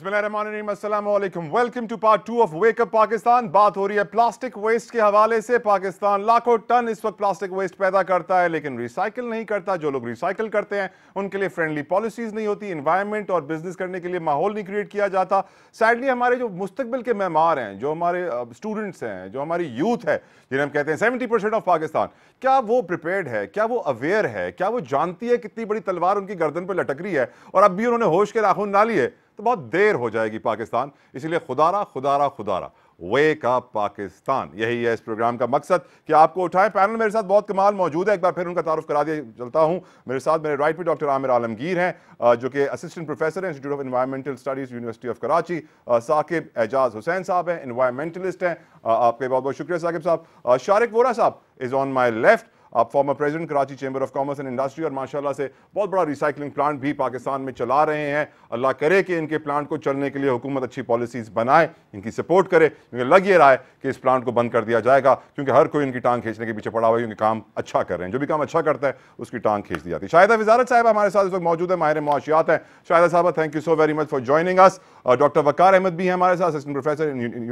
बिस्मिल्लाहिर्रहमानिर्रहीम, अस्सलामु अलैकुम। Welcome to part 2 of wake up Pakistan. बात हो रही है प्लास्टिक वेस्ट के हवाले से। पाकिस्तान लाखों टन इस वक्त प्लास्टिक वेस्ट पैदा करता है, लेकिन रिसाइकिल नहीं करता। जो लोग रिसाइकिल करते हैं उनके लिए फ्रेंडली पॉलिसीज नहीं होती, एनवायरनमेंट और बिजनेस करने के लिए माहौल नहीं क्रिएट किया जाता। सैडली हमारे जो मुस्तकबिल के मेहमान हैं, जो हमारे स्टूडेंट्स हैं, जो हमारी यूथ है, जिन्हें हम कहते हैं 70% ऑफ पाकिस्तान, क्या वो प्रिपेयर्ड है? क्या वो अवेयर है? क्या वो जानती है कितनी बड़ी तलवार उनकी गर्दन पर लटक रही है और अब भी उन्होंने होश के नाखून ना लिए तो बहुत देर हो जाएगी पाकिस्तान। इसलिए खुदारा खुदारा खुदारा वेक अप पाकिस्तान, यही है इस प्रोग्राम का मकसद कि आपको उठाएं। पैनल मेरे साथ बहुत कमाल मौजूद है, एक बार फिर उनका तारुफ करा दिया चलता हूं। मेरे साथ मेरे राइट पे डॉक्टर आमिर आलमगीर हैं, जो कि असिस्टेंट प्रोफेसर हैं institute of environmental studies university of Karachi. Saqib Ejaz Hussain sahab हैं, एनवायरमेंटलिस्ट हैं। आपके बहुत बहुत शुक्रिया साकिब साहब। शारिक वोरा साहब इज ऑन माई लेफ्ट, आप former president Karachi chamber of commerce and industry, और माशाल्लाह से बहुत बड़ा रिसाइकलिंग प्लांट भी पाकिस्तान में चला रहे हैं। अल्लाह करे कि इनके प्लांट को चलने के लिए हुकूमत अच्छी पॉलिसीज बनाए, इनकी सपोर्ट करे, क्योंकि लग ये रहा है कि इस प्लांट को बंद कर दिया जाएगा, क्योंकि हर कोई इनकी टांग खींचने के पीछे पड़ा हुआ है, क्योंकि काम अच्छा कर रहे हैं। जो भी काम अच्छा करता है उसकी टांग खींच दी जाती है। शाहिदा वजारत साहब हमारे साथ इस वक्त मौजूद है, माहिर मुआशियात हैं। शाहिदा साहब, thank you so very much for joining us. Doctor Waqar Ahmed भी हैं हमारे साथ, assistant professor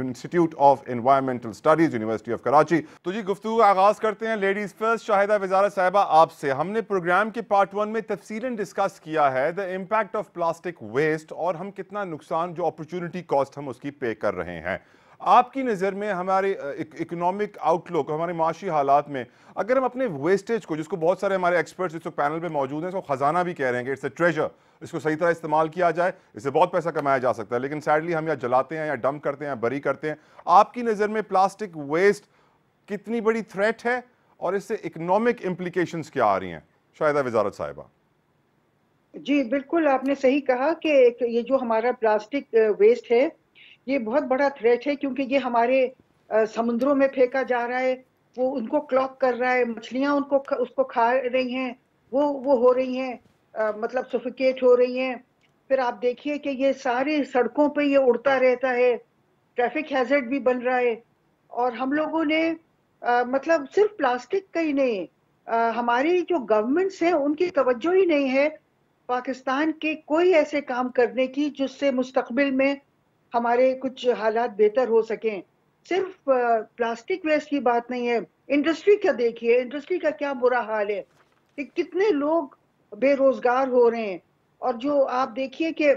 institute of environmental studies university of Karachi. तो जी गुफ्तगू का आगाज करते हैं लेडीज फर्स्ट। शाहिदा वजारत साहिबा, आपसे हमने प्रोग्राम के पार्ट 1 में तफसीलन डिस्कस किया है the impact of plastic waste और हम कितना नुकसान, जो अपॉर्चुनिटी कॉस्ट हम उसकी पे कर रहे हैं। आपकी नज़र में हमारे इकोनॉमिक आउटलुक, हमारे माशी हालात में, अगर हम अपने वेस्टेज को, जिसको बहुत सारे हमारे एक्सपर्ट्स इस पैनल में मौजूद हैं, इसको खजाना भी कह रहे हैं कि इट्स अ ट्रेजर, इसको सही तरह इस्तेमाल किया जाए, इससे बहुत पैसा कमाया जा सकता है, लेकिन सैडली हम या जलाते हैं या डंप करते हैं या बरी करते हैं। आपकी नज़र में प्लास्टिक वेस्ट कितनी बड़ी थ्रेट है और इससे इकोनॉमिक इम्प्लीकेशंस क्या आ रही हैं? शाहिदा वजारत साहिबा। जी बिल्कुल, आपने सही कहा कि ये जो हमारा प्लास्टिक वेस्ट है ये बहुत बड़ा थ्रेट है, क्योंकि ये हमारे समुद्रों में फेंका जा रहा है, वो उनको क्लॉग कर रहा है, मछलियां उसको खा रही हैं, वो हो रही हैं, मतलब सफोकेट हो रही हैं। फिर आप देखिए कि ये सारी सड़कों पे ये उड़ता रहता है, ट्रैफिक हैजर्ड भी बन रहा है। और हम लोगों ने मतलब सिर्फ प्लास्टिक का ही नहीं, हमारी जो गवर्नमेंट्स हैं उनकी तवज्जो ही नहीं है पाकिस्तान के कोई ऐसे काम करने की जिससे मुस्तकबिल में हमारे कुछ हालात बेहतर हो सकें। सिर्फ प्लास्टिक वेस्ट की बात नहीं है, इंडस्ट्री का देखिए, इंडस्ट्री का क्या बुरा हाल है कि कितने लोग बेरोजगार हो रहे हैं। और जो आप देखिए कि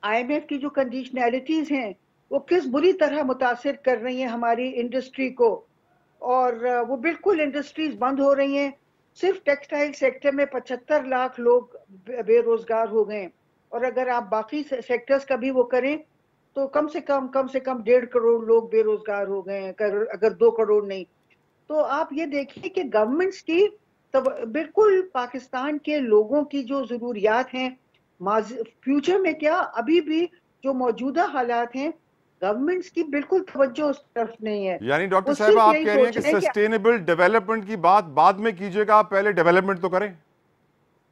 आईएमएफ की जो कंडीशनैलिटीज हैं वो किस बुरी तरह मुतासिर कर रही हैं हमारी इंडस्ट्री को, और वो बिल्कुल इंडस्ट्रीज बंद हो रही हैं। सिर्फ टेक्सटाइल सेक्टर में 75 लाख लोग बेरोजगार हो गए, और अगर आप बाकी सेक्टर्स का भी वो करें तो कम से कम 1.5 करोड़ लोग बेरोजगार हो गए हैं, अगर 2 करोड़ नहीं। तो आप ये देखिए कि गवर्नमेंट्स की तब बिल्कुल पाकिस्तान के लोगों की जो जरूरियात हैं, फ्यूचर में क्या, अभी भी जो मौजूदा हालात हैं, गवर्नमेंट्स की बिल्कुल तवज्जो उस तरफ नहीं है। यानी डॉक्टर साहब आप कह रही हैं कि सस्टेनेबल डेवलपमेंट की बात बाद में कीजिएगा, आप पहले डेवलपमेंट तो करें।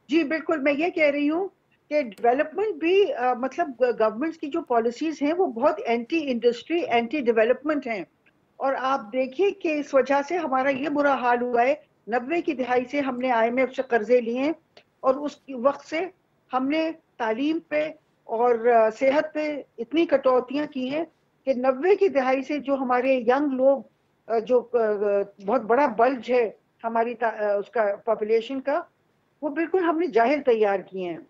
जी बिल्कुल, मैं ये कह रही हूँ कि डेवलपमेंट भी मतलब गवर्नमेंट्स की जो पॉलिसीज हैं वो बहुत एंटी इंडस्ट्री, एंटी डेवलपमेंट हैं। और आप देखिए कि इस वजह से हमारा ये बुरा हाल हुआ है। 90 की दिहाई से हमने आईएमएफ से कर्जे लिए हैं, और उस वक्त से हमने तालीम पे और सेहत पे इतनी कटौतियां की हैं कि 90 की दिहाई से जो हमारे यंग लोग, जो बहुत बड़ा बल्ज है हमारी उसका पॉपुलेशन का, वो बिल्कुल हमने जाहिल तैयार किए हैं।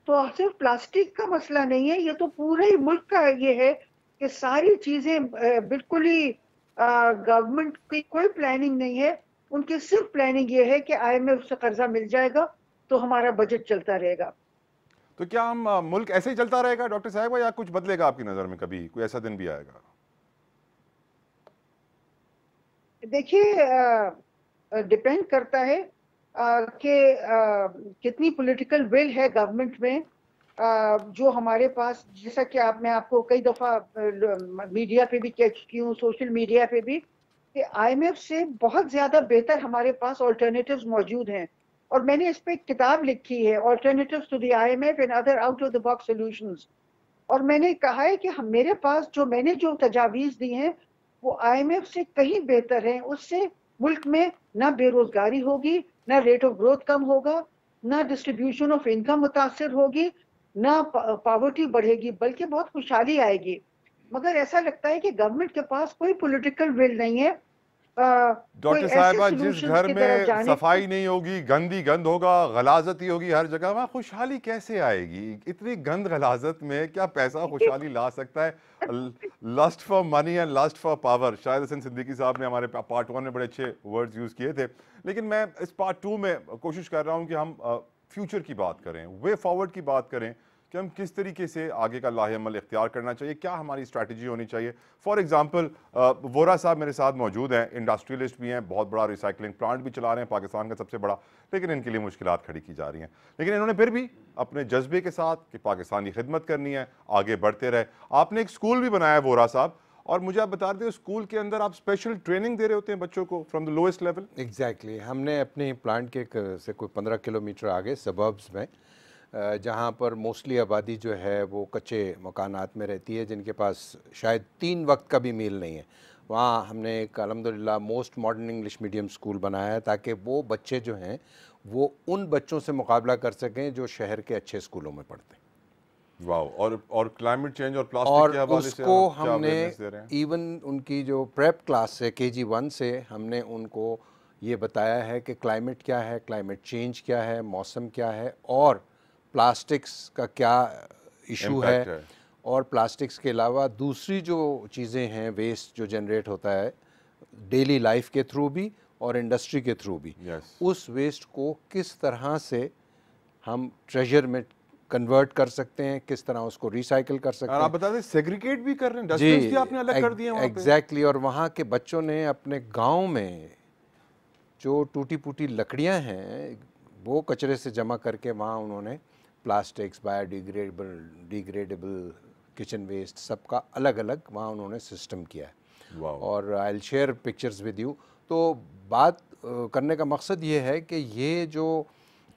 तो सिर्फ प्लास्टिक का मसला नहीं है, ये तो पूरे ही मुल्क का ये है कि सारी चीजें बिल्कुल ही गवर्नमेंट की कोई प्लानिंग नहीं है। उनकी सिर्फ प्लानिंग ये है कि आईएमएफ से कर्जा मिल जाएगा तो हमारा बजट चलता रहेगा। तो क्या हम मुल्क ऐसे ही चलता रहेगा डॉक्टर साहब, या कुछ बदलेगा आपकी नजर में? कभी कोई ऐसा दिन भी आएगा? देखिए, डिपेंड करता है कि कितनी पॉलिटिकल विल है गवर्नमेंट में। जो हमारे पास, जैसा कि मैं आपको कई दफा मीडिया पे भी कह चुकी हूँ, सोशल मीडिया पे भी, कि आईएमएफ से बहुत ज्यादा बेहतर हमारे पास ऑल्टरनेटिव्स मौजूद हैं। और मैंने इस पे एक किताब लिखी है, alternatives to the IMF and other out of the box solutions. और मैंने कहा है कि हम, मेरे पास मैंने जो तजावीज दी हैं वो आईएमएफ से कहीं बेहतर है। उससे मुल्क में ना बेरोजगारी होगी, ना रेट ऑफ ग्रोथ कम होगा, ना डिस्ट्रीब्यूशन ऑफ इनकम मुतासर होगी, ना पॉवर्टी बढ़ेगी बल्कि बहुत खुशहाली आएगी। मगर ऐसा लगता है कि गवर्नमेंट के पास कोई पॉलिटिकल विल नहीं है कोई डॉक्टर ऐसे साहिबा, जिस सॉल्यूशंस घर की तरफ में जाने की। सफाई नहीं होगी, गंदी गंद होगा, गलाजत ही होगी हर जगह, वहाँ खुशहाली कैसे आएगी? इतनी गंद गलाजत में क्या पैसा खुशहाली ला सकता है? Lust for money and lust for power, शायद हसन सिद्दीकी साहब ने हमारे पार्ट 1 में बड़े अच्छे वर्ड्स यूज़ किए थे, लेकिन मैं इस पार्ट 2 में कोशिश कर रहा हूँ कि हम फ्यूचर की बात करें, वे फॉरवर्ड की बात करें कि हम किस तरीके से आगे का लाहेअमल इख्तियार करना चाहिए, क्या हमारी स्ट्रैटेजी होनी चाहिए। फॉर एग्जांपल, वोरा साहब मेरे साथ मौजूद हैं, इंडस्ट्रियलिस्ट भी हैं, बहुत बड़ा रिसाइकलिंग प्लांट भी चला रहे हैं, पाकिस्तान का सबसे बड़ा, लेकिन इनके लिए मुश्किलात खड़ी की जा रही हैं। लेकिन इन्होंने फिर भी अपने जज्बे के साथ कि पाकिस्तान की खिदमत करनी है, आगे बढ़ते रहे। आपने एक स्कूल भी बनाया है वोरा साहब, और मुझे आप बता दें स्कूल के अंदर आप स्पेशल ट्रेनिंग दे रहे होते हैं बच्चों को from the lowest level. Exactly हमने अपने प्लांट के से कोई 15 किलोमीटर आगे सबर्ब्स में, जहाँ पर मोस्टली आबादी जो है वो कच्चे मकानात में रहती है, जिनके पास शायद 3 वक्त का भी मील नहीं है, वहाँ हमने एक अल्हम्दुलिल्लाह most modern English medium school बनाया है, ताकि वो बच्चे जो हैं वो उन बच्चों से मुकाबला कर सकें जो शहर के अच्छे स्कूलों में पढ़ते हैं। वाह। और क्लाइमेट चेंज और प्लास्टिक के हवाले से उसको आप क्या हमने awareness दे रहे हैं? इवन उनकी जो प्रेप क्लास से KG 1 से हमने उनको ये बताया है कि क्लाइमेट क्या है, क्लाइमेट चेंज क्या है, मौसम क्या है, और प्लास्टिक्स का क्या इशू है, Impact है। और प्लास्टिक्स के अलावा दूसरी जो चीज़ें हैं, वेस्ट जो जनरेट होता है डेली लाइफ के थ्रू भी और इंडस्ट्री के थ्रू भी, Yes. उस वेस्ट को किस तरह से हम ट्रेजर में कन्वर्ट कर सकते हैं, किस तरह उसको रिसाइकिल कर सकते और हैं। आप बता दें सेग्रीगेट भी कर रहे हैं, डस्टबिन भी आपने अलग कर दिए वहाँ पे। एग्जैक्टली। और वहाँ के बच्चों ने अपने गांव में जो टूटी फूटी लकड़ियाँ हैं वो कचरे से जमा करके वहाँ उन्होंने प्लास्टिक्स, डिग्रेडेबल किचन वेस्ट, सबका अलग अलग वहाँ उन्होंने सिस्टम किया है। वाह। और I will share pictures with you. तो बात करने का मकसद ये है कि ये जो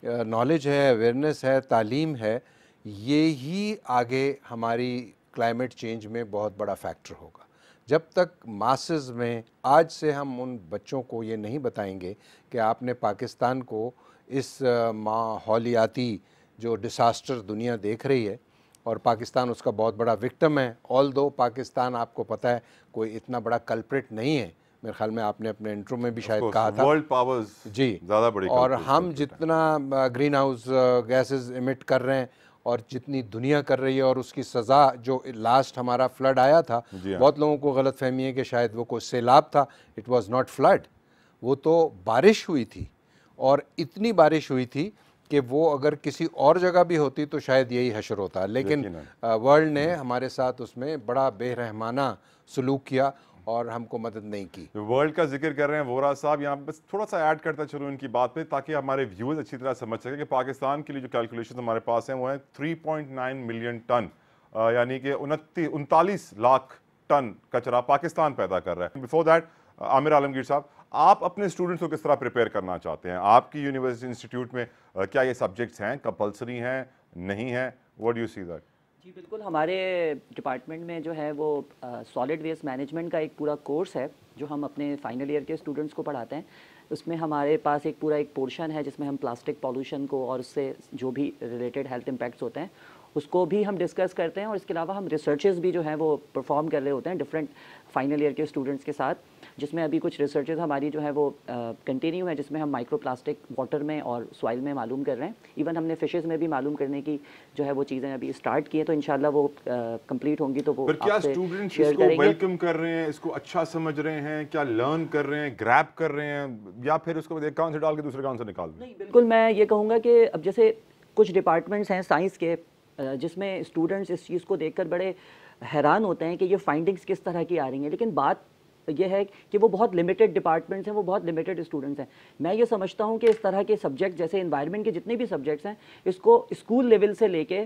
नॉलेज है, अवेयरनेस है, तालीम है, ये ही आगे हमारी क्लाइमेट चेंज में बहुत बड़ा फैक्टर होगा। जब तक मासेस में आज से हम उन बच्चों को ये नहीं बताएंगे कि आपने पाकिस्तान को इस माहौलियाती जो डिसास्टर दुनिया देख रही है और पाकिस्तान उसका बहुत बड़ा विक्टिम है, ऑल दो पाकिस्तान आपको पता है कोई इतना बड़ा कल्प्रिट नहीं है, मेरे ख्याल में आपने अपने इंट्रो में भी शायद कहा था, वर्ल्ड पावर्स जी ज़्यादा बड़ी और culprit हम हैं। जितना ग्रीन हाउस गैसेस इमिट कर रहे हैं और जितनी दुनिया कर रही है, और उसकी सज़ा जो लास्ट हमारा फ्लड आया था, जी हाँ। बहुत लोगों को गलत फहमी है कि शायद वो कोई सैलाब था। इट वाज नॉट फ्लड, वो तो बारिश हुई थी, और इतनी बारिश हुई थी कि वो अगर किसी और जगह भी होती तो शायद यही हशर होता, लेकिन वर्ल्ड ने हमारे साथ उसमें बड़ा बेरहमाना सलूक किया और हमको मदद नहीं की। वर्ल्ड का जिक्र कर रहे हैं वोरा साहब, यहाँ बस थोड़ा सा ऐड करता चलूँ इनकी बात पे, ताकि हमारे व्यूअर्स अच्छी तरह समझ सकें कि पाकिस्तान के लिए जो कैलकुलेशन हमारे पास हैं वो है 3.9 मिलियन टन, यानी कि 39 लाख टन कचरा पाकिस्तान पैदा कर रहा है। बिफोर दैट, आमिर आलमगीर साहब, आप अपने स्टूडेंट्स को किस तरह प्रिपेयर करना चाहते हैं? आपकी यूनिवर्सिटी इंस्टीट्यूट में क्या ये सब्जेक्ट्स हैं, कंपल्सरी हैं, नहीं हैं? What do you see that? जी बिल्कुल, हमारे डिपार्टमेंट में जो है वो सॉलिड वेस्ट मैनेजमेंट का एक पूरा कोर्स है जो हम अपने फाइनल ईयर के स्टूडेंट्स को पढ़ाते हैं। उसमें हमारे पास एक पूरा एक पोर्शन है जिसमें हम प्लास्टिक पॉल्यूशन को और उससे जो भी रिलेटेड हेल्थ इम्पैक्ट्स होते हैं उसको भी हम डिस्कस करते हैं, और इसके अलावा हम रिसर्चेस भी जो हैं वो परफॉर्म कर रहे होते हैं डिफरेंट फाइनल ईयर के स्टूडेंट्स के साथ, जिसमें अभी कुछ रिसर्चेस हमारी जो है वो कंटिन्यू है, जिसमें हम माइक्रो प्लास्टिक वाटर में और सॉइल में मालूम कर रहे हैं। इवन हमने फिशेस में भी मालूम करने की जो है वो चीज़ें अभी स्टार्ट की है, तो इंशाल्लाह वो कंप्लीट होंगी तो वो पर क्या आपसे स्टूडेंट्स शेयर इसको करेंगे। वेलकम कर रहे हैं, इसको अच्छा समझ रहे हैं, क्या लर्न कर रहे हैं, ग्रैब कर रहे हैं, या फिर उसको एक कान से डाल के दूसरे कान से निकाल रहे हैं? नहीं, बिल्कुल मैं ये कहूँगा कि अब जैसे कुछ डिपार्टमेंट्स हैं साइंस के जिसमें स्टूडेंट्स इस चीज़ को देखकर बड़े हैरान होते हैं कि ये फाइंडिंग्स किस तरह की आ रही हैं, लेकिन बात ये है कि वो बहुत लिमिटेड डिपार्टमेंट्स हैं, वो बहुत लिमिटेड स्टूडेंट्स हैं। मैं ये समझता हूँ कि इस तरह के सब्जेक्ट जैसे एनवायरनमेंट के जितने भी सब्जेक्ट्स हैं इसको स्कूल लेवल से लेके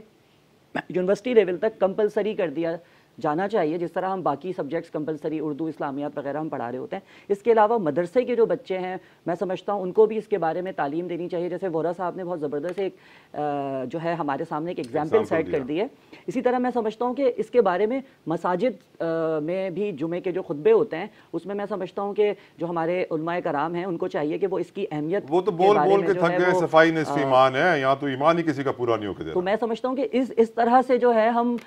यूनिवर्सिटी लेवल तक कंपलसरी कर दिया जाना चाहिए, जिस तरह हम बाकी सब्जेक्ट्स कंपलसरी उर्दू, इस्लामियात वगैरह हम पढ़ा रहे होते हैं। इसके अलावा मदरसे के जो बच्चे हैं, मैं समझता हूँ उनको भी इसके बारे में तालीम देनी चाहिए। जैसे वोरा साहब ने बहुत ज़बरदस्त एक जो है हमारे सामने एक एग्जाम्पल सेट कर दी है। इसी तरह मैं समझता हूँ कि इसके बारे में मसाजिद में भी जुमे के जो खुतबे होते हैं उसमें मैं समझता हूँ कि जो हमारे उलमाए कराम हैं उनको चाहिए कि वो इसकी अहमियत, वो तो बोल बोल के थक गए, सफाई निस्फ ईमान है, यहाँ तो ईमान ही किसी का पूरा नहीं होके दे रहा। तो मैं समझता हूँ कि इस तरह से जो है हम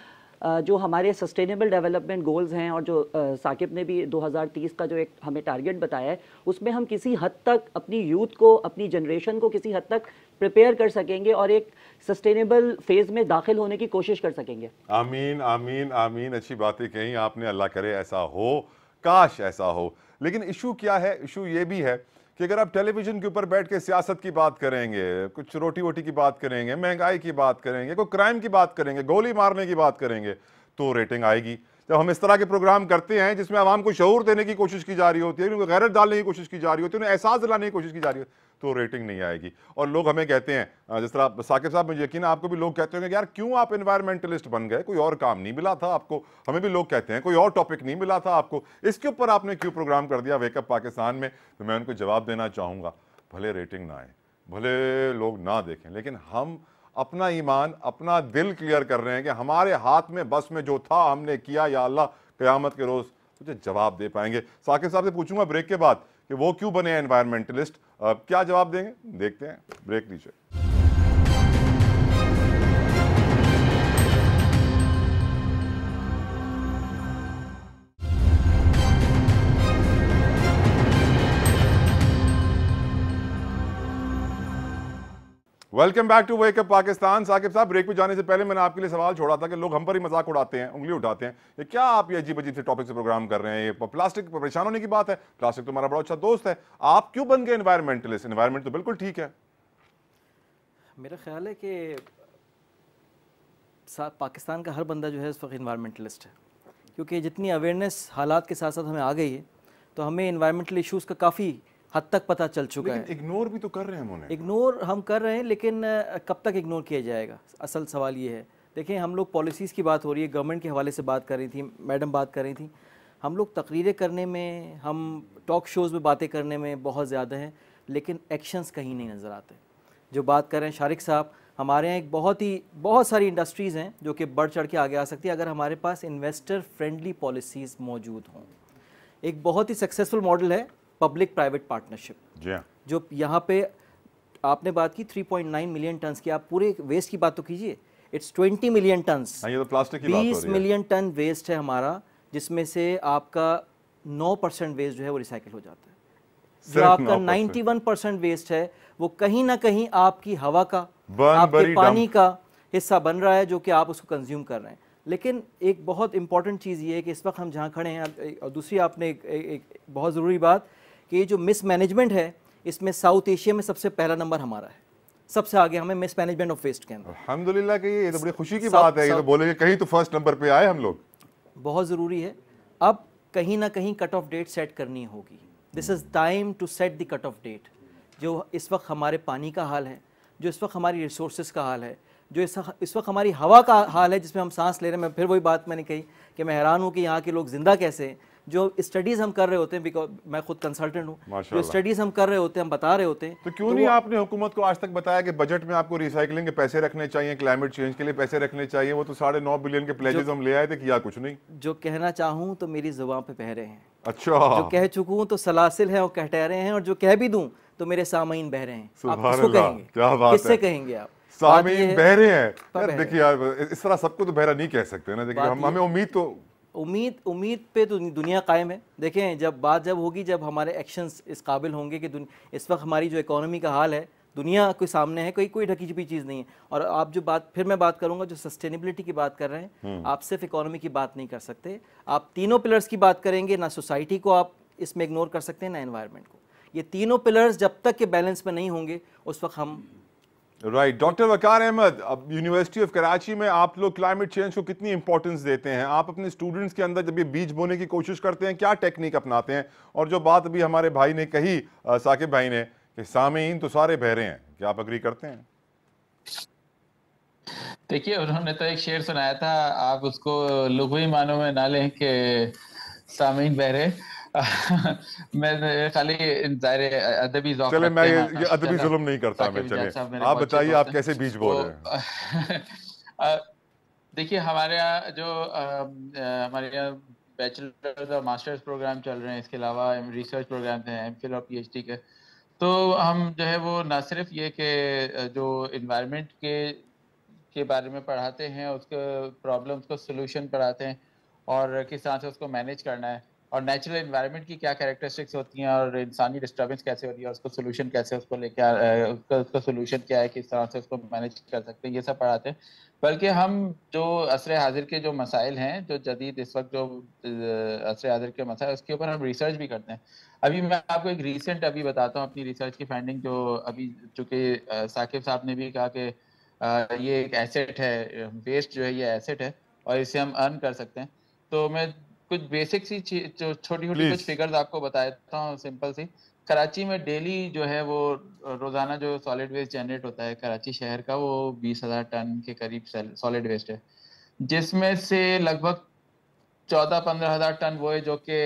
जो हमारे सस्टेनेबल डेवलपमेंट गोल्स हैं और जो साकिब ने भी 2030 का जो एक हमें टारगेट बताया है, उसमें हम किसी हद तक अपनी यूथ को, अपनी जनरेशन को किसी हद तक प्रिपेयर कर सकेंगे और एक सस्टेनेबल फेज में दाखिल होने की कोशिश कर सकेंगे। आमीन आमीन आमीन। अच्छी बातें कही आपने, अल्लाह करे ऐसा हो, काश ऐसा हो। लेकिन इशू क्या है? इशू ये भी है कि अगर आप टेलीविजन के ऊपर बैठ के सियासत की बात करेंगे, कुछ रोटी वोटी की बात करेंगे, महंगाई की बात करेंगे, कोई क्राइम की बात करेंगे, गोली मारने की बात करेंगे, तो रेटिंग आएगी। जब हम इस तरह के प्रोग्राम करते हैं जिसमें आवाम को शऊर देने की कोशिश की जा रही होती है, उनको गैरत डालने की कोशिश की जा रही होती है, उन्हें एहसास दिलाने की कोशिश की जा रही है, तो रेटिंग नहीं आएगी। और लोग हमें कहते हैं, जिस तरह साकिब साहब, मुझे यकीन है आपको भी लोग कहते होंगे यार क्यों आप एनवायरमेंटलिस्ट बन गए, कोई और काम नहीं मिला था आपको? हमें भी लोग कहते हैं कोई और टॉपिक नहीं मिला था आपको, इसके ऊपर आपने क्यों प्रोग्राम कर दिया वेकअप पाकिस्तान में? तो मैं उनको जवाब देना चाहूँगा, भले रेटिंग ना आए, भले लोग ना देखें, लेकिन हम अपना ईमान, अपना दिल क्लियर कर रहे हैं कि हमारे हाथ में बस में जो था हमने किया, या अल्लाह क़यामत के रोज़ मुझे जवाब दे पाएंगे। साकिब साहब से पूछूंगा ब्रेक के बाद कि वो क्यों बने एनवायरमेंटलिस्ट, क्या जवाब देंगे, देखते हैं, ब्रेक लीजिए। Welcome back to wake up Pakistan. Saqib sahab, break पे जाने से पहले मैंने आपके लिए सवाल छोड़ा था कि लोग हम पर ही मजाक उड़ाते हैं, उंगली उठाते हैं, ये क्या आप ये अजीब अजीब से टॉपिक से प्रोग्राम कर रहे हैं, ये प्लास्टिक परेशान होने की बात है, प्लास्टिक तो हमारा बड़ा अच्छा दोस्त है, आप क्यों बन गए एनवायरमेंटलिस्ट? एनवायरमेंट तो बिल्कुल ठीक है। मेरा ख्याल है कि पाकिस्तान का हर बंदा जो है इस वक्त इन्वायरमेंटलिस्ट है, क्योंकि जितनी अवेयरनेस हालात के साथ साथ हमें आ गई है तो हमें इन्वायरमेंटल इश्यूज़ का काफ़ी हद तक पता चल चुका है। इग्नोर भी तो कर रहे हैं उन्हें। इग्नोर हम कर रहे हैं, लेकिन कब तक इग्नोर किया जाएगा, असल सवाल ये है। देखिए, हम लोग पॉलिसीज़ की बात हो रही है, गवर्नमेंट के हवाले से बात कर रही थी, मैडम बात कर रही थी, हम लोग तकरीरें करने में, हम टॉक शोज़ में बातें करने में बहुत ज़्यादा हैं, लेकिन एक्शंस कहीं नहीं नज़र आते। जो बात कर रहे हैं शारिक साहब, हमारे यहाँ एक बहुत सारी इंडस्ट्रीज़ हैं जो कि बढ़ चढ़ के आगे आ सकती है अगर हमारे पास इन्वेस्टर फ्रेंडली पॉलिसीज़ मौजूद हों। एक बहुत ही सक्सेसफुल मॉडल है पब्लिक प्राइवेट पार्टनरशिप, जो यहाँ पे आपने बात की 3.9 मिलियन टन्स की, आप पूरे वेस्ट की बात तो कीजिए, इट्स 20 मिलियन टन्स, ये तो प्लास्टिक की बात हो रही है। 20 मिलियन टन वेस्ट है हमारा, जिसमें से आपका 9% वेस्ट जो है वो रिसाइकिल हो जाता है। जो आपका 91% वेस्ट है वो कहीं ना कहीं आपकी हवा का, आपके पानी का हिस्सा बन रहा है, जो कि आप उसको कंज्यूम कर रहे हैं। लेकिन एक बहुत इंपॉर्टेंट चीज़ ये है कि इस वक्त हम जहाँ खड़े हैं, और दूसरी आपने एक बहुत ज़रूरी बात कि ये जो मिसमैनेजमेंट है, इसमें साउथ एशिया में सबसे पहला नंबर हमारा है, सबसे आगे हमें मिसमैनेजमेंट ऑफ वेस्ट के अंदर। अल्हम्दुलिल्लाह कि ये तो बड़ी खुशी की बात है, ये तो बोलेंगे कहीं तो फर्स्ट नंबर पे आए हम लोग। बहुत ज़रूरी है, अब कहीं ना कहीं कट ऑफ डेट सेट करनी होगी। This is time to set the cut off date. जो इस वक्त हमारे पानी का हाल है, जो इस वक्त हमारी रिसोर्सेज का हाल है, जो इस वक्त हमारी हवा का हाल है जिसमें हम सांस ले रहे हैं। मैं फिर वही बात मैंने कही कि मैं हैरान हूँ कि यहाँ के लोग जिंदा कैसे हैं। जो स्टडीज़ हम कर रहे होते हैं, बिकॉज मैं खुद कंसल्टेंट हूँ, जो स्टडीज़ हम कर रहे होते हैं, हम बता रहे होते हैं। तो क्यों नहीं आपने हुकूमत को आज तक बताया कि बजट में आपको रिसाइकलिंग के पैसे रखने चाहिए, क्लाइमेट चेंज के लिए पैसे रखने चाहिए? वो तो 9.5 बिलियन के प्लेजेस हम ले आए थे, किया कुछ नहीं। जो कहना चाहूँ तो मेरी जुबान पे बहरे हैं। अच्छा, जो कह चुका हूँ तो सलासिल है और कहटहरे हैं, और जो कह भी दूँ तो मेरे सामीन बह रहे हैं। आप किसको कहेंगे? क्या बात है, किससे कहेंगे आप? सामीन बहरे हैं यार। देखिए यार, इस तरह सबको तो बहरा नहीं कह सकते ना। देखिए हमें उम्मीद पे तो दुनिया कायम है। देखें, जब होगी, जब हमारे एक्शंस इस काबिल होंगे कि इस वक्त हमारी जो इकोनॉमी का हाल है, दुनिया के सामने है, कोई ढकी छिपी चीज़ नहीं है। और आप जो बात, फिर मैं बात करूंगा, जो सस्टेनेबिलिटी की बात कर रहे हैं, आप सिर्फ इकोनॉमी की बात नहीं कर सकते, आप तीनों पिलर्स की बात करेंगे ना। सोसाइटी को आप इसमें इग्नोर कर सकते हैं, ना एनवायरनमेंट को। ये तीनों पिलर्स जब तक के बैलेंस में नहीं होंगे, उस वक्त हम राइट। डॉक्टर वकार अहमद, अब यूनिवर्सिटी ऑफ कराची में आप लोग क्लाइमेट चेंज को कितनी इंपॉर्टेंस देते हैं? आप अपने स्टूडेंट्स के अंदर जब ये बीज बोने की कोशिश करते हैं, क्या टेक्निक अपनाते हैं? और जो बात अभी हमारे भाई ने कही, साकिब भाई ने, कि सामीन तो सारे बहरे हैं, क्या आप अग्री करते हैं? देखिए, उन्होंने तो एक शेर सुनाया था, आप उसको लुग़वी मानों में ना लें कि सामीन बहरे। मैं खाली ज़ाहिर अदबी ज़ौक़ चले, मैं रखते हैं ये अदबी माशाल्लाह। जुल्म नहीं करता मैं, साकिब चले जाट साहब मेरे आप बहुत अच्छे बताइए दोस्त आप हैं। कैसे बीज वो बो रहे हैं। देखिए, हमारे यहाँ जो हमारे यहाँ बैचलर्स और मास्टर्स प्रोग्राम चल रहे हैं, इसके अलावा रिसर्च प्रोग्राम हैं, एमफिल और पीएचडी के। तो हम जो है वो ना सिर्फ ये कि जो इन्वायरमेंट के बारे में पढ़ाते हैं, उसके प्रॉब्लम्स को सॉल्यूशन पढ़ाते हैं और किस तरह से उसको मैनेज करना है, और नेचुरल एनवायरनमेंट की क्या कैरेक्टरिस्टिक्स होती हैं और इंसानी डिस्टर्बेंस कैसे होती है, उसको सॉल्यूशन कैसे उसको लेके उसका सॉल्यूशन क्या है, किस तरह से उसको मैनेज कर सकते हैं, ये सब पढ़ाते हैं। बल्कि हम जो असर हाजिर के जो मसाइल हैं, जो जदीद इस वक्त जो असर हाजिर के मसाइल, उसके ऊपर हम रिसर्च भी करते हैं। अभी मैं आपको एक रिसेंट अभी बताता हूँ अपनी रिसर्च की फाइंडिंग, जो अभी चूँकि साकिब साहब ने भी कहा कि ये एक एसेट है, वेस्ट जो है ये एसेट है और इसे हम अर्न कर सकते हैं। तो मैं कुछ बेसिक सी जो छोटी-छोटी कुछ प्लीज। फिगर्स आपको बता देता हूँ, सिंपल सी। कराची में डेली जो है वो रोज़ाना जो सॉलिड वेस्ट जनरेट होता है कराची शहर का, वो 20,000 टन के करीब सॉलिड वेस्ट है, जिसमें से लगभग 14-15 हज़ार टन वो है जो कि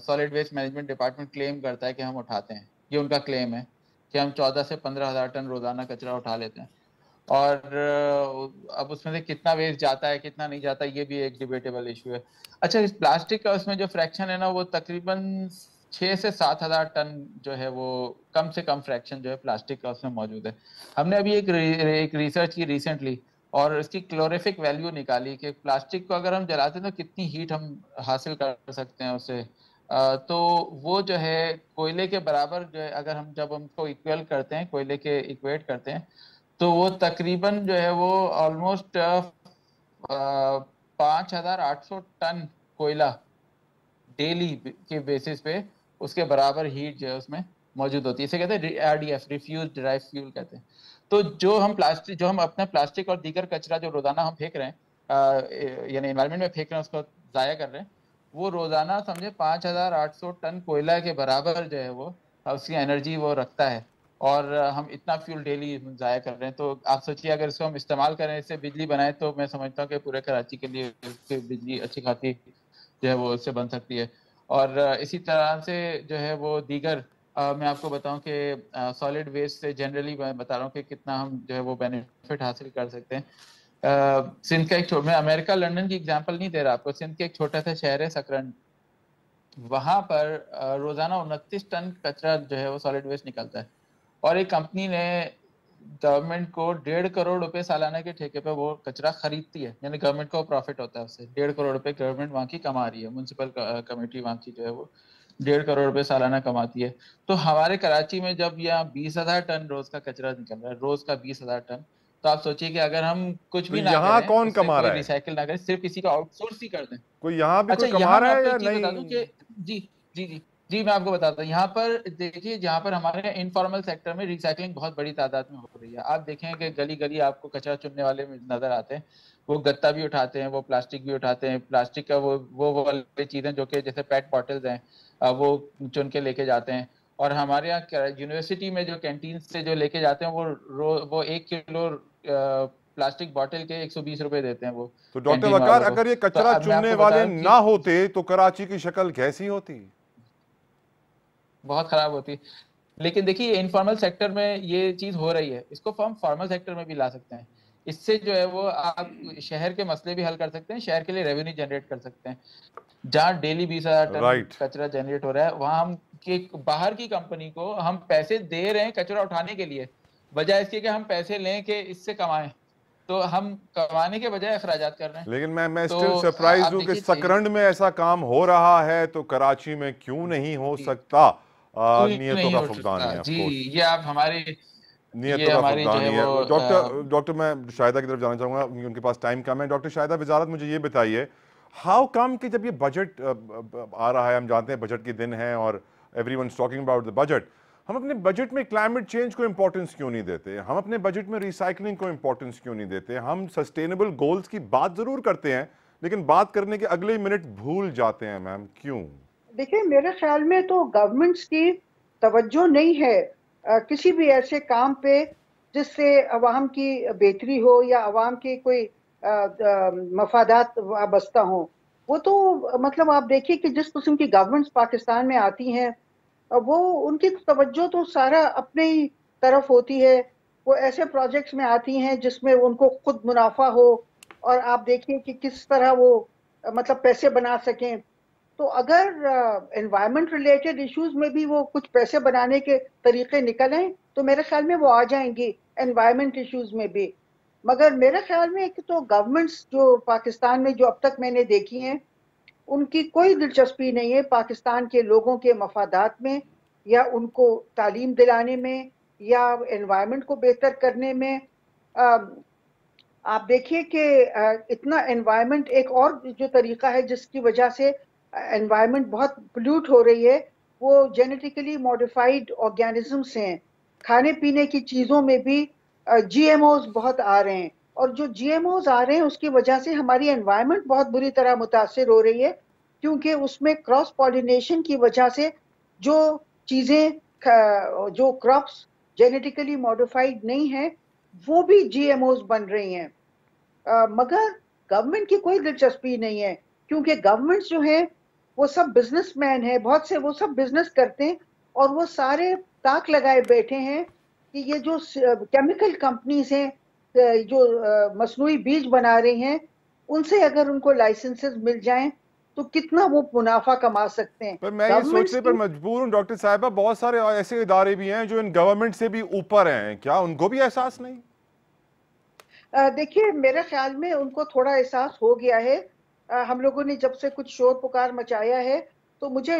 solid waste management department claim करता है कि हम उठाते हैं। ये उनका क्लेम है कि हम 14 से 15 हज़ार टन रोज़ाना कचरा उठा लेते हैं। और अब उसमें से कितना वेस्ट जाता है, कितना नहीं जाता, ये भी एक डिबेटेबल इशू है। अच्छा, इस प्लास्टिक का उसमें जो फ्रैक्शन है ना, वो तकरीबन 6 से 7 हज़ार टन जो है वो कम से कम फ्रैक्शन जो है प्लास्टिक का उसमें मौजूद है। हमने अभी एक रिसर्च की रिसेंटली और इसकी क्लोरिफिक वैल्यू निकाली कि प्लास्टिक को अगर हम जलाते हैं तो कितनी हीट हम हासिल कर सकते हैं उससे। तो वो जो है कोयले के बराबर जो है, अगर हम जब हमको इक्वल करते हैं, कोयले के इक्वेट करते हैं, तो वो तकरीबन जो है वो ऑलमोस्ट 5,800 टन कोयला डेली के बेसिस पे उसके बराबर हीट जो है उसमें मौजूद होती है। इसे कहते हैं आरडीएफ, रिफ्यूज डिराइव फ्यूल कहते हैं। तो जो हम अपना प्लास्टिक और दीगर कचरा जो रोजाना हम फेंक रहे हैं, यानी एनवायरनमेंट में फेंक रहे हैं, उसको जाया कर रहे हैं, वो रोजाना समझे 5,800 टन कोयला के बराबर जो है वो उसकी एनर्जी वो रखता है। और हम इतना फ्यूल डेली जाया कर रहे हैं। तो आप सोचिए, अगर इसको हम इस्तेमाल करें, इससे बिजली बनाए, तो मैं समझता हूँ कि पूरे कराची के लिए बिजली अच्छी खासी जो है वो उससे बन सकती है। और इसी तरह से जो है वो दीगर मैं आपको बताऊं कि सॉलिड वेस्ट से जनरली मैं बता रहा हूँ कि कितना हम जो है वो बेनिफिट हासिल कर सकते हैं। सिंध का मैं अमेरिका लंदन की एग्जांपल नहीं दे रहा आपको, सिंध के एक छोटा सा शहर है सकरन, वहां पर रोजाना 29 टन कचरा जो है वो सॉलिड वेस्ट निकलता है। और एक कंपनी ने गवर्नमेंट को 1.5 करोड़ रुपए सालाना के ठेके पे वो कचरा खरीदती है, यानी गवर्नमेंट को प्रॉफिट होता है उससे। 1.5 करोड़ रुपए गवर्नमेंट वहाँ की कमा रही है, म्युनिसिपल कमेटी वहाँ की जो है वो 1.5 करोड़ रुपए सालाना कमाती है। तो हमारे कराची में जब यहाँ 20,000 टन रोज का कचरा निकल रहा है, रोज का 20,000 टन, तो आप सोचिए कि अगर हम कुछ तो भी ना यहाँ करें, कौन उससे कमा कोई रहा है? रिसाइकिल ना करें, सिर्फ किसी को आउटसोर्स ही कर दें। कोई यहाँ भी अच्छा, कोई कमा यहाँ मैं रहा है आपको या एक चीज बता दूं नहीं? कि जी जी जी जी मैं आपको बताता हूँ। यहाँ पर देखिए, जहाँ पर हमारे इनफॉर्मल सेक्टर में रिसाइकलिंग बहुत बड़ी तादाद में हो रही है, आप देखें कि गली गली आपको कचरा चुनने वाले नजर आते हैं। वो गत्ता भी उठाते हैं, वो प्लास्टिक भी उठाते हैं। प्लास्टिक का वो वाली चीजें जो कि जैसे पेट बॉटल्स हैं, वो चुन के लेके जाते हैं। और हमारे यहाँ यूनिवर्सिटी में जो कैंटीन से जो लेके जाते हैं, वो 1 किलो प्लास्टिक बॉटल के 120 रुपए देते हैं वो तो डॉक्टर कैंटीन वकार, वालों को। अगर ये तो कचरा अब मैं चुनने आपको बता वाले रहा हूँ ना कि होते तो कराची की शक्ल कैसी होती? बहुत खराब होती। लेकिन देखिए, इनफॉर्मल सेक्टर में ये चीज हो रही है, इसको हम फॉर्मल सेक्टर में भी ला सकते हैं। इससे जो है वो आप शहर के मसले भी हल कर सकते हैं, शहर के लिए रेवेन्यू जनरेट कर सकते हैं। जहाँ डेली 20,000 टन राइट। कचरा जनरेट हो रहा है, वहां हम बाहर की कंपनी को हम पैसे दे रहे हैं कचरा उठाने के लिए, बजाय इसके कि हम पैसे लें कि इससे कमाएं। तो हम कमाने के बजाय अखराजात कर रहे हैं। लेकिन मैं तो स्टिल सरप्राइज आप हूँ कि देखिए, सकरंड में ऐसा काम हो रहा है, तो कराची में क्यों नहीं हो सकता? कोई नियतों नहीं का हो फुकदान सकता ही है, ऑफ जी। कोर्स। ये आप हमारी ये नियतों का हमारी जो फुकदान है ही वो है। डॉक्टर मैं शाहिदा की तरफ जाना चाहूंगा, उनके पास टाइम कम है। डॉक्टर शाहिदा वजारत, मुझे ये बताइए, हाउ कम कि जब ये बजट आ रहा है, हम जानते हैं बजट के दिन हैं और everyone's talking about the budget, हम अपने बजट में क्लाइमेट चेंज को इंपॉर्टेंस क्यों नहीं देते? हम अपने बजट में रिसाइकलिंग को इंपॉर्टेंस क्यों नहीं देते? हम सस्टेनेबल गोल्स की बात जरूर करते हैं, लेकिन बात करने के अगले मिनट भूल जाते हैं। मैम, क्यों? देखिए, मेरे ख्याल में तो गवर्नमेंट्स की तवज्जो नहीं है किसी भी ऐसे काम पे जिससे अवाम की बेहतरी हो या अवाम के कोई मफादात वाबस्ता हो। वो तो मतलब आप देखिए कि जिस किस्म की गवर्नमेंट्स पाकिस्तान में आती हैं, वो उनकी तवज्जो तो सारा अपने ही तरफ होती है। वो ऐसे प्रोजेक्ट्स में आती हैं जिसमें उनको खुद मुनाफा हो, और आप देखिए कि किस तरह वो मतलब पैसे बना सकें। तो अगर एनवायरनमेंट रिलेटेड इश्यूज में भी वो कुछ पैसे बनाने के तरीके निकल आए तो मेरे ख्याल में वो आ जाएंगी एनवायरनमेंट इश्यूज में भी। मगर मेरे ख्याल में कि तो गवर्नमेंट्स जो पाकिस्तान में जो अब तक मैंने देखी हैं, उनकी कोई दिलचस्पी नहीं है पाकिस्तान के लोगों के मफादात में, या उनको तालीम दिलाने में, या एनवायरनमेंट को बेहतर करने में। आप देखिए कि इतना एनवायरनमेंट, एक और जो तरीका है जिसकी वजह से एनवायरनमेंट बहुत पोल्यूट हो रही है, वो जेनेटिकली मॉडिफाइड ऑर्गेनिजम्स हैं। खाने पीने की चीज़ों में भी जीएमओज बहुत आ रहे हैं, और जो जीएमओज आ रहे हैं उसकी वजह से हमारी एनवायरनमेंट बहुत बुरी तरह मुतासिर हो रही है, क्योंकि उसमें क्रॉस पॉलिनेशन की वजह से जो चीज़ें, जो क्रॉप्स जेनेटिकली मॉडिफाइड नहीं है, वो भी जीएमओज बन रही हैं। मगर गवर्नमेंट की कोई दिलचस्पी नहीं है, क्योंकि गवर्नमेंट्स जो है वो सब बिजनेसमैन है, बहुत से वो सब बिजनेस करते हैं, और वो सारे ताक लगाए बैठे हैं कि ये जो केमिकल कंपनीज हैं, जो मसनूई बीज बना रही हैं, उनसे अगर उनको लाइसेंसेस मिल जाएं तो कितना वो मुनाफा कमा सकते हैं। पर मैं ये सोचने पर मजबूर हूँ डॉक्टर साहिबा, बहुत सारे ऐसे इदारे भी हैं जो इन गवर्नमेंट से भी ऊपर हैं, क्या उनको भी एहसास नहीं? देखिए, मेरे ख्याल में उनको थोड़ा एहसास हो गया है। हम लोगों ने जब से कुछ शोर पुकार मचाया है, तो मुझे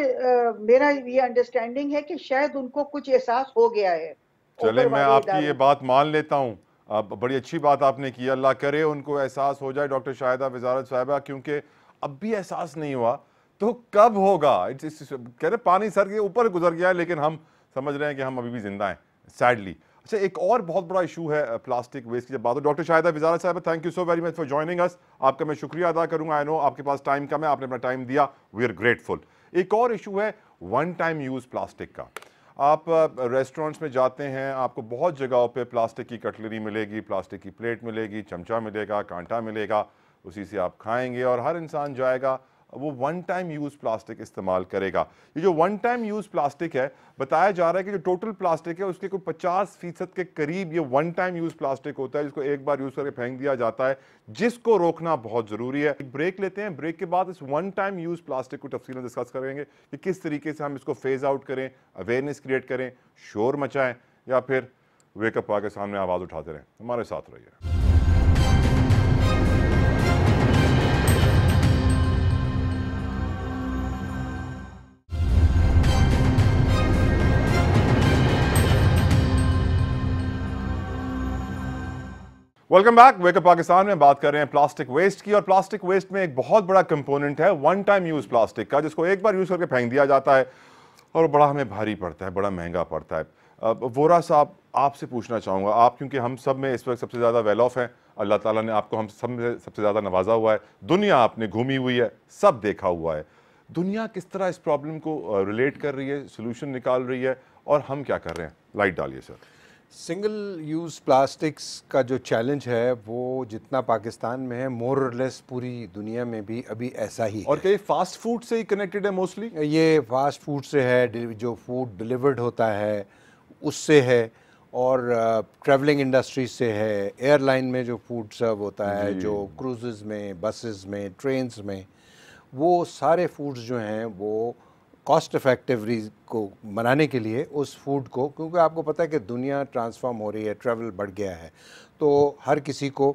मेरा ये अंडरस्टैंडिंग है कि शायद उनको कुछ एहसास हो गया है। चले, मैं आपकी ये बात मान लेता हूँ। अब बड़ी अच्छी बात आपने की, अल्लाह करे उनको एहसास हो जाए डॉक्टर शाहिदा वजारत साहिबा, क्योंकि अब भी एहसास नहीं हुआ तो कब होगा? कह रहे पानी सर के ऊपर गुजर गया है, लेकिन हम समझ रहे हैं कि हम अभी भी जिंदा हैं, सैडली। अच्छा, एक और बहुत बड़ा इशू है प्लास्टिक वेस्ट की जब बात हो। डॉक्टर शाहिदा वजारत साहिबा, thank you so very much for joining अस। आपका मैं शुक्रिया अदा करूंगा। आई नो आपके पास टाइम कम है, आपने अपना टाइम दिया, वी आर ग्रेटफुल। एक और इशू है वन टाइम यूज प्लास्टिक का। आप रेस्टोरेंट्स में जाते हैं, आपको बहुत जगहों पे प्लास्टिक की कटलरी मिलेगी, प्लास्टिक की प्लेट मिलेगी, चमचा मिलेगा, कांटा मिलेगा, उसी से आप खाएंगे, और हर इंसान जाएगा वो वन टाइम यूज़ प्लास्टिक इस्तेमाल करेगा। ये जो वन टाइम यूज़ प्लास्टिक है, बताया जा रहा है कि जो टोटल प्लास्टिक है उसके कोई 50% के करीब ये वन टाइम यूज़ प्लास्टिक होता है, जिसको एक बार यूज़ करके फेंक दिया जाता है, जिसको रोकना बहुत ज़रूरी है। एक ब्रेक लेते हैं, ब्रेक के बाद इस वन टाइम यूज़ प्लास्टिक को तफसील डिस्कस करेंगे कि किस तरीके से हम इसको फेज आउट करें, अवेयरनेस क्रिएट करें, शोर मचाएं, या फिर वेकअप पाकिस्तान में आवाज़ उठाते रहें। हमारे साथ रहिए। Welcome back. वेकअप पाकिस्तान में बात कर रहे हैं प्लास्टिक वेस्ट की, और प्लास्टिक वेस्ट में एक बहुत बड़ा कंपोनेंट है वन टाइम यूज प्लास्टिक का, जिसको एक बार यूज करके फेंक दिया जाता है और बड़ा हमें भारी पड़ता है, बड़ा महंगा पड़ता है। वोरा साहब, आपसे पूछना चाहूँगा, आप क्योंकि हम सब में इस वक्त सबसे ज़्यादा वेल ऑफ हैं, अल्लाह ताला ने आपको हम सब में सबसे ज़्यादा नवाजा हुआ है, दुनिया आपने घूमी हुई है, सब देखा हुआ है, दुनिया किस तरह इस प्रॉब्लम को रिलेट कर रही है, सोल्यूशन निकाल रही है, और हम क्या कर रहे हैं? लाइट डालिए सर। सिंगल यूज़ प्लास्टिक्स का जो चैलेंज है वो जितना पाकिस्तान में है, मोर और लेस पूरी दुनिया में भी अभी ऐसा ही और है। क्या ये फास्ट फूड से ही कनेक्टेड है मोस्टली? ये फास्ट फूड से है, जो फूड डिलीवर्ड होता है उससे है, और ट्रैवलिंग इंडस्ट्री से है, एयरलाइन में जो फूड सर्व होता है, जो क्रूज़ेज़ में, बसेस में, ट्रेन्स में, वो सारे फूड्स जो हैं वो कॉस्ट इफ़ेक्टिवली को बनाने के लिए उस फूड को, क्योंकि आपको पता है कि दुनिया ट्रांसफॉर्म हो रही है, ट्रैवल बढ़ गया है, तो हर किसी को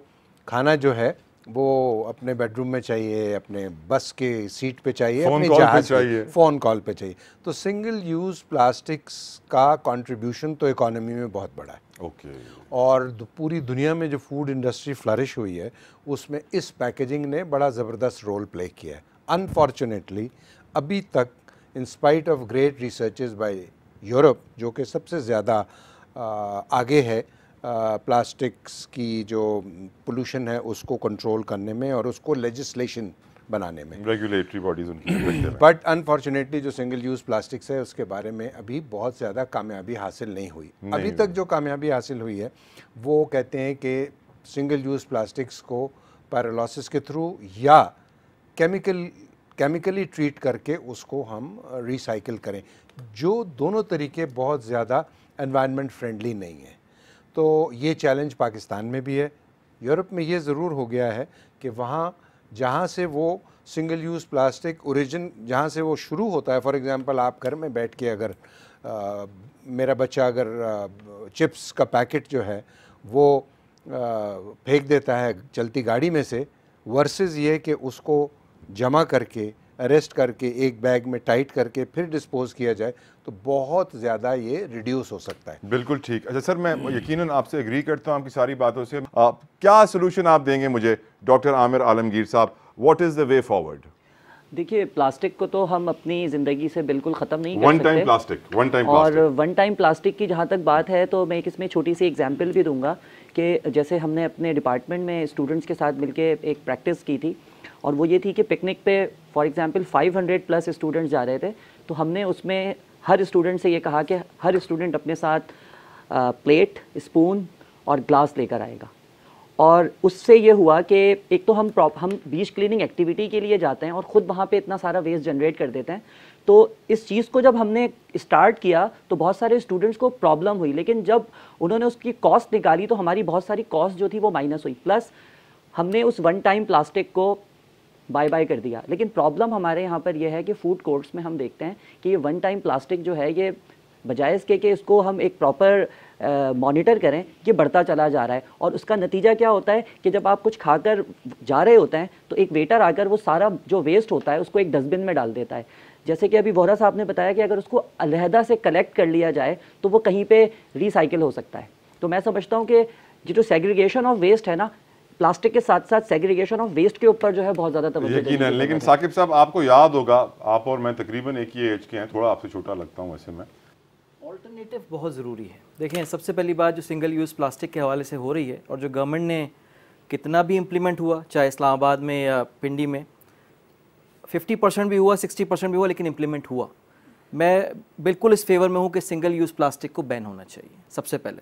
खाना जो है वो अपने बेडरूम में चाहिए, अपने बस के सीट पे चाहिए, अपने जहाज़ पे, फ़ोन कॉल पे चाहिए। तो सिंगल यूज़ प्लास्टिक्स का कंट्रीब्यूशन तो इकोनॉमी में बहुत बड़ा है। और पूरी दुनिया में जो फूड इंडस्ट्री फ्लरिश हुई है उसमें इस पैकेजिंग ने बड़ा ज़बरदस्त रोल प्ले किया है। अनफॉर्चुनेटली अभी तक, in spite of great researches by Europe, जो कि सबसे ज़्यादा आगे है प्लास्टिक्स की जो पोल्यूशन है उसको कंट्रोल करने में और उसको लेजिस्लेशन बनाने में। रेगुलेटरी बॉडीज उनकी बट अनफॉर्चुनेटली जो सिंगल यूज़ प्लास्टिक्स है उसके बारे में अभी बहुत ज़्यादा कामयाबी हासिल नहीं हुई। अभी तक जो कामयाबी हासिल हुई है वो कहते हैं कि सिंगल यूज़ प्लास्टिक्स को पायरोलिसिस के थ्रू या केमिकली ट्रीट करके उसको हम रिसाइकिल करें, जो दोनों तरीके बहुत ज़्यादा एनवायरनमेंट फ्रेंडली नहीं है। तो ये चैलेंज पाकिस्तान में भी है। यूरोप में ये ज़रूर हो गया है कि वहाँ जहाँ से वो सिंगल यूज़ प्लास्टिक ओरिजिन जहाँ से वो शुरू होता है, फॉर एग्ज़ाम्पल आप घर में बैठ के अगर मेरा बच्चा अगर चिप्स का पैकेट जो है वो फेंक देता है चलती गाड़ी में से, वर्सेस ये कि उसको जमा करके अरेस्ट करके एक बैग में टाइट करके फिर डिस्पोज किया जाए, तो बहुत ज़्यादा ये रिड्यूस हो सकता है। बिल्कुल ठीक। अच्छा सर, मैं यकीनन आपसे एग्री करता हूँ आपकी सारी बातों से। क्या सोल्यूशन आप देंगे मुझे डॉक्टर आमिर आलमगीर साहब, what is the way forward? देखिए, प्लास्टिक को तो हम अपनी ज़िंदगी से बिल्कुल ख़त्म नहीं कर वन सकते। टाइम प्लास्टिक और वन टाइम प्लास्टिक की जहाँ तक बात है तो मैं एक इसमें छोटी सी एग्जांपल भी दूंगा कि जैसे हमने अपने डिपार्टमेंट में स्टूडेंट्स के साथ मिलके एक प्रैक्टिस की थी, और वो ये थी कि पिकनिक पे फॉर एग्जांपल 500 प्लस स्टूडेंट्स जा रहे थे। तो हमने उसमें हर स्टूडेंट से ये कहा कि हर स्टूडेंट अपने साथ प्लेट, स्पून और ग्लास लेकर आएगा। और उससे ये हुआ कि एक तो हम बीच क्लीनिंग एक्टिविटी के लिए जाते हैं और ख़ुद वहाँ पे इतना सारा वेस्ट जनरेट कर देते हैं। तो इस चीज़ को जब हमने स्टार्ट किया तो बहुत सारे स्टूडेंट्स को प्रॉब्लम हुई, लेकिन जब उन्होंने उसकी कॉस्ट निकाली तो हमारी बहुत सारी कॉस्ट जो थी वो माइनस हुई, प्लस हमने उस वन टाइम प्लास्टिक को बाय बाय कर दिया। लेकिन प्रॉब्लम हमारे यहाँ पर यह है कि फूड कोर्ट्स में हम देखते हैं कि ये वन टाइम प्लास्टिक जो है ये बजाय इसके कि इसको हम एक प्रॉपर मॉनिटर करें, ये बढ़ता चला जा रहा है। और उसका नतीजा क्या होता है कि जब आप कुछ खाकर जा रहे होते हैं तो एक वेटर आकर वो सारा जो वेस्ट होता है उसको एक डस्टबिन में डाल देता है। जैसे कि अभी वोहरा साहब ने बताया कि अगर उसको अलहदा से कलेक्ट कर लिया जाए तो वो कहीं पे रिसाइकिल हो सकता है। तो मैं समझता हूँ कि ये जो सेग्रीगेशन ऑफ वेस्ट है ना, प्लास्टिक के साथ साथ सेग्रीगेशन ऑफ वेस्ट के ऊपर जो है बहुत ज़्यादा तवज्जो देनी है। लेकिन साकिब साहब, आपको याद होगा, आप और मैं तकरीबन एक ही एज के हैं, थोड़ा आपसे छोटा लगता हूँ वैसे मैं। ऑल्टरनेटिव बहुत ज़रूरी है। देखें, सबसे पहली बात जो सिंगल यूज़ प्लास्टिक के हवाले से हो रही है और जो गवर्नमेंट ने कितना भी इम्प्लीमेंट हुआ, चाहे इस्लामाबाद में या पिंडी में 50% भी हुआ, 60% भी हुआ, लेकिन इम्प्लीमेंट हुआ। मैं बिल्कुल इस फेवर में हूँ कि सिंगल यूज़ प्लास्टिक को बैन होना चाहिए सबसे पहले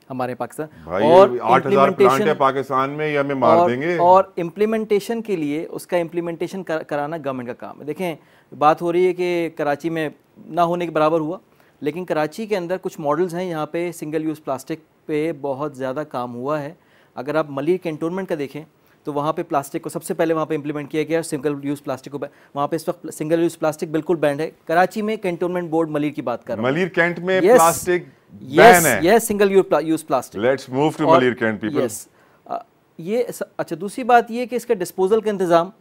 हमारे पाकिस्तान। और 8000 प्लांट है पाकिस्तान में, या में मार देंगे। और इम्प्लीमेंटेशन के लिए उसका इम्प्लीमेंटेशन कराना गवर्नमेंट का काम है। देखें, बात हो रही है कि कराची में ना होने के बराबर हुआ, लेकिन कराची के अंदर कुछ मॉडल्स हैं यहाँ पे सिंगल यूज़ प्लास्टिक पे बहुत ज़्यादा काम हुआ है। अगर आप मलिर कैंटोनमेंट का देखें तो वहाँ पे प्लास्टिक को सबसे पहले वहाँ पे इम्प्लीमेंट किया गया, सिंगल यूज़ प्लास्टिक को वहाँ पे इस वक्त सिंगल यूज़ प्लास्टिक बिल्कुल बैंड है। कराची में कैंटोनमेंट बोर्ड मलिर की बात कर रहा हूँ, मलिर कैंट में प्लास्टिक बैन है। Yes, single use plastic. Let's move to Malir cantt people. ये अच्छा, दूसरी बात ये कि इसका डिस्पोजल का इंतज़ाम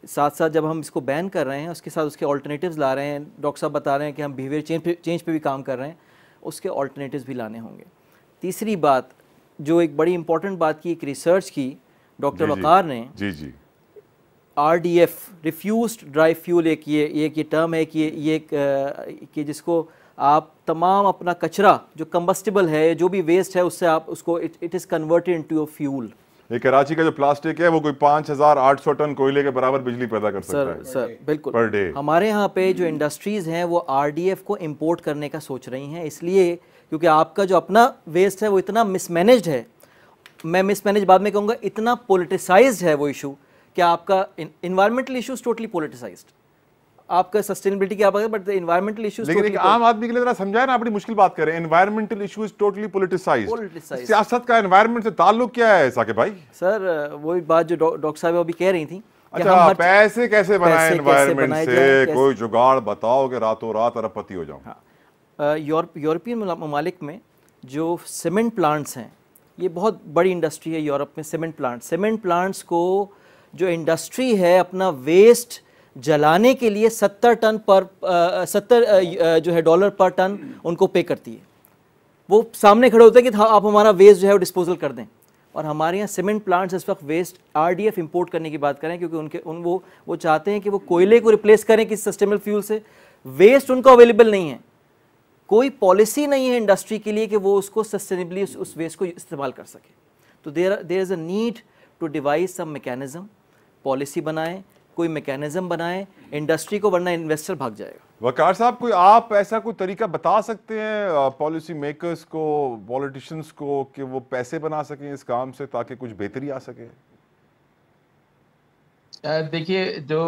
साथ साथ जब हम इसको बैन कर रहे हैं उसके साथ उसके ऑल्टरनेटिव्स ला रहे हैं। डॉक्टर साहब बता रहे हैं कि हम बिहेवियर चेंज पे भी काम कर रहे हैं, उसके ऑल्टरनेटिव्स भी लाने होंगे। तीसरी बात जो एक बड़ी इंपॉर्टेंट बात की, एक रिसर्च की डॉक्टर वकार ने, जी RDF रिफ्यूज्ड ड्राई फ्यूल, एक ये टर्म है कि जिसको आप तमाम अपना कचरा जो कंबस्टिबल है, जो भी वेस्ट है, उससे आप उसको it is converted into a fuel. ये कराची का जो प्लास्टिक है वो कोई 5800 टन कोयले के बराबर बिजली पैदा कर सकता है सर बिल्कुल पर डे। हमारे यहाँ पे जो इंडस्ट्रीज़ हैं वो RDF को इंपोर्ट करने का सोच रही हैं, इसलिए क्योंकि आपका जो अपना वेस्ट है वो इतना मिसमैनेज्ड है, मैं मिसमैनेज बाद में कहूँगा, इतना पोलिटिसाइज्ड है वो इशू कि आपका इन्वायरमेंटल इशूज़ टोटली पोलिटिसाइज्ड, आपका सस्टेनेबिलिटी की आप बट द एनवायरमेंटल इश्यूज। लेकिन एक आम आदमी के लिए जरा समझाए ना, आप बड़ी मुश्किल बात कर रहे हैं। Environmental issue is totally politicised. सियासत का एनवायरमेंट से ताल्लुक क्या है साकिब भाई? सर वही बात जो डॉक्टर साहब अभी कह रही थी। अच्छा, पैसे कैसे बनाए एनवायरमेंट से? कोई जुगाड़ बताओ कि रातों रात अरबपति हो जाऊं। हाँ, यूरोपियन ममालिक में जो सीमेंट प्लांट्स हैं, ये बहुत बड़ी इंडस्ट्री है यूरोप में। सीमेंट प्लांट्स को जो इंडस्ट्री है अपना वेस्ट जलाने के लिए 70 टन जो है डॉलर पर टन उनको पे करती है। वो सामने खड़े होते हैं कि आप हमारा वेस्ट जो है वो डिस्पोजल कर दें। और हमारे यहाँ सीमेंट प्लांट्स इस वक्त वेस्ट RDF इंपोर्ट करने की बात करें, क्योंकि वो चाहते हैं कि वो कोयले को रिप्लेस करें किसी सस्टेनेबल फ्यूल से। वेस्ट उनको अवेलेबल नहीं है, कोई पॉलिसी नहीं है इंडस्ट्री के लिए कि वो उसको सस्टेनेबली उस वेस्ट को इस्तेमाल कर सके। तो there is a need to devise some mechanism, policy बनाएं, कोई मैकेनिज्म बनाएं इंडस्ट्री को, वरना इन्वेस्टर भाग जाएगा। वकार साहब, कोई आप ऐसा कोई तरीका बता सकते हैं पॉलिसी मेकर्स को, पॉलिटिशियंस को, कि वो पैसे बना सकें इस काम से ताकि कुछ बेहतरी आ सके? देखिए, जो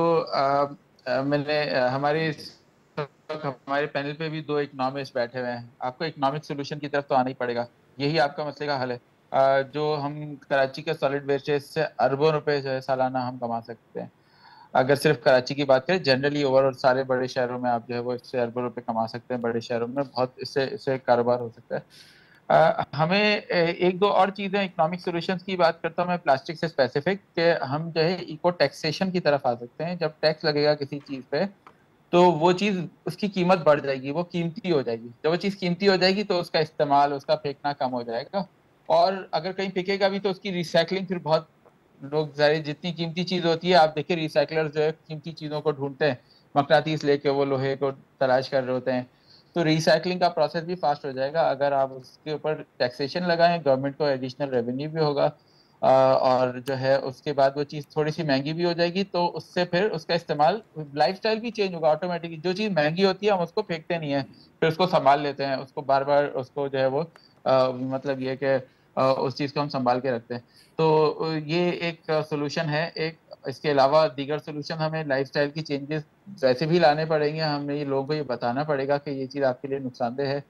मैंने हमारे पैनल पे भी 2 इकोनॉमिस्ट बैठे हुए हैं। आपको इकोनॉमिक सोल्यूशन की तरफ तो आना ही पड़ेगा, यही आपका मसले का हल है। जो हम कराची के सॉलिड वेस्ट से अरबों रुपए जो है सालाना हम कमा सकते हैं। अगर सिर्फ कराची की बात करें, जनरली ओवरऑल सारे बड़े शहरों में आप जो है वो इससे अरबों रुपए कमा सकते हैं। बड़े शहरों में बहुत इससे कारोबार हो सकता है। हमें एक दो और चीज़ें इकोनॉमिक सॉल्यूशंस की बात करता हूँ मैं प्लास्टिक से स्पेसिफिक, कि हम जो है इको टैक्सेशन की तरफ आ सकते हैं। जब टैक्स लगेगा किसी चीज़ पे तो वो चीज़, उसकी कीमत बढ़ जाएगी, वो कीमती हो जाएगी। जब वो चीज़ कीमती हो जाएगी तो उसका इस्तेमाल, उसका फेंकना कम हो जाएगा। और अगर कहीं फेंकेगा भी तो उसकी रिसाइकलिंग, फिर बहुत लोग सारी जितनी कीमती चीज़ होती है, आप देखिए रिसाइकलर्स जो है कीमती चीज़ों को ढूंढते हैं, मकनातीस लेके वो लोहे को तलाश कर रहे होते हैं। तो रिसाइकलिंग का प्रोसेस भी फास्ट हो जाएगा अगर आप उसके ऊपर टैक्सेशन लगाएं, गवर्नमेंट को एडिशनल रेवेन्यू भी होगा। और जो है उसके बाद वो चीज़ थोड़ी सी महंगी भी हो जाएगी, तो उससे फिर उसका इस्तेमाल, लाइफस्टाइल भी चेंज होगा ऑटोमेटिकली। जो चीज़ महंगी होती है हम उसको फेंकते नहीं है, फिर उसको संभाल लेते हैं, उसको बार बार उसको जो है वो मतलब ये कि उस चीज़ को हम संभाल के रखते हैं। तो ये एक सोल्यूशन है। एक इसके अलावा दीगर सोल्यूशन हमें लाइफस्टाइल की चेंजेस वैसे भी लाने पड़ेंगे। हमें ये लोगों को ये बताना पड़ेगा कि ये चीज़ आपके लिए नुकसानदेह है।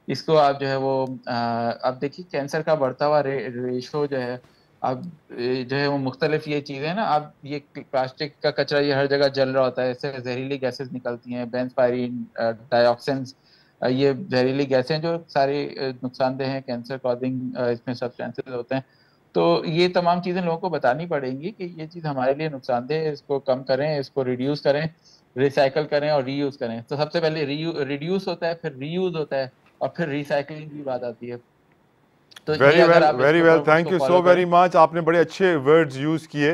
इसको आप जो है वो अब देखिए कैंसर का बढ़ता हुआ रेशो जो है, अब जो है वो मुख्तलिफ ये चीज़ें ना, अब ये प्लास्टिक का कचरा ये हर जगह जल रहा होता है, इससे जहरीली गैसेस निकलती हैं, बेंजपायरीन, डाइऑक्सिन्स, ये जहरीली गैसें जो सारी नुकसानदेह हैं, कैंसर कॉजिंग इसमें सब्सटेंसेस होते हैं। तो ये तमाम चीज़ें लोगों को बतानी पड़ेंगी कि ये चीज़ हमारे लिए नुकसानदेह है, इसको कम करें, इसको रिड्यूस करें, रिसाइकल करें और रीयूज़ करें। तो सबसे पहले रिड्यूस होता है, फिर रीयूज़ होता है, और फिर रिसाइकलिंग की बात आती है। तो very well, thank you so very much. आपने बड़े अच्छे वर्ड्स यूज़ किए,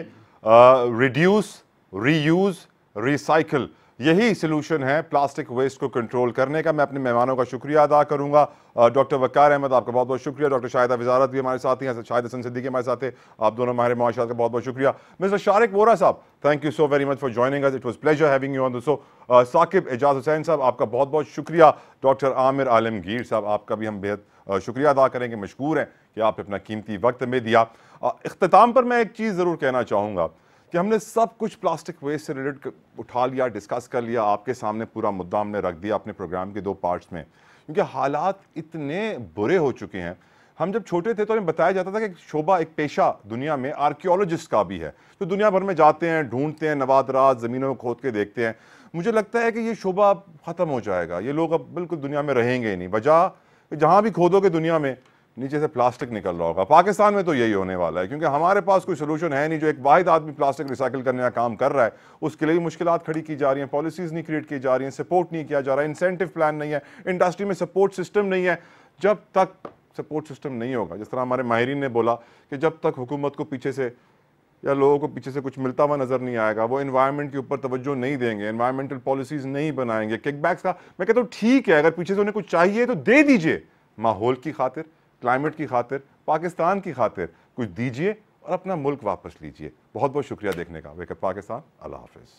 रिड्यूस, रीयूज़, रिसाइकिल, यही सोल्यूशन है प्लास्टिक वेस्ट को कंट्रोल करने का। मैं अपने मेहमानों का शुक्रिया अदा करूंगा। डॉक्टर वकार अहमद, आपका बहुत बहुत शुक्रिया। डॉक्टर शाहिदा वजारत भी हमारे साथ हैं, शाहिद हसन सिद्दीकी हमारे साथ हैं। आप दोनों माहिर मुआशरात का बहुत बहुत शुक्रिया। Mister Shariq Vora sahab, thank you so very much for joining us, it was pleasure having you on the show. Saqib Ejaz Hussain sahab, आपका बहुत बहुत शुक्रिया। डॉक्टर आमिर आलमगीर साहब, आपका भी हम बेहद शुक्रिया अदा करेंगे, मशकूर हैं कि आपने अपना कीमती वक्त में दिया। इख्तिताम पर मैं एक चीज़ ज़रूर कहना चाहूँगा कि हमने सब कुछ प्लास्टिक वेस्ट से रिलेटेड उठा लिया, डिस्कस कर लिया, आपके सामने पूरा मुद्दा हमने रख दिया अपने प्रोग्राम के 2 पार्ट्स में, क्योंकि हालात इतने बुरे हो चुके हैं। हम जब छोटे थे तो हमें बताया जाता था कि एक शोबा, एक पेशा दुनिया में आर्कियोलॉजिस्ट का भी है, तो दुनिया भर में जाते हैं, ढूंढते हैं, नवादरात ज़मीनों को खोद के देखते हैं। मुझे लगता है कि ये शोबा ख़त्म हो जाएगा, ये लोग अब बिल्कुल दुनिया में रहेंगे ही नहीं। वजह, जहाँ भी खोदोगे दुनिया में नीचे से प्लास्टिक निकल रहा होगा। पाकिस्तान में तो यही होने वाला है, क्योंकि हमारे पास कोई सोल्यूशन है नहीं। जो एक वाहिद आदमी प्लास्टिक रिसाइकिल करने का काम कर रहा है, उसके लिए मुश्किलात खड़ी की जा रही हैं, पॉलिसीज़ नहीं क्रिएट की जा रही हैं, सपोर्ट नहीं किया जा रहा है, इंसेंटिव प्लान नहीं है, इंडस्ट्री में सपोर्ट सिस्टम नहीं है। जब तक सपोर्ट सिस्टम नहीं होगा, जिस तरह हमारे माहिरीन ने बोला कि जब तक हुकूमत को पीछे से या लोगों को पीछे से कुछ मिलता हुआ नज़र नहीं आएगा, वो एनवायरनमेंट के ऊपर तवज्जो नहीं देंगे, एनवायरमेंटल पॉलिसीज़ नहीं बनाएंगे, किकबैक्स का, मैं कहता हूँ ठीक है, अगर पीछे से उन्हें कुछ चाहिए तो दे दीजिए, माहौल की खातिर, क्लाइमेट की खातिर, पाकिस्तान की खातिर कुछ दीजिए और अपना मुल्क वापस लीजिए। बहुत बहुत शुक्रिया देखने का। वेक अप पाकिस्तान, अल्लाह हाफिज़।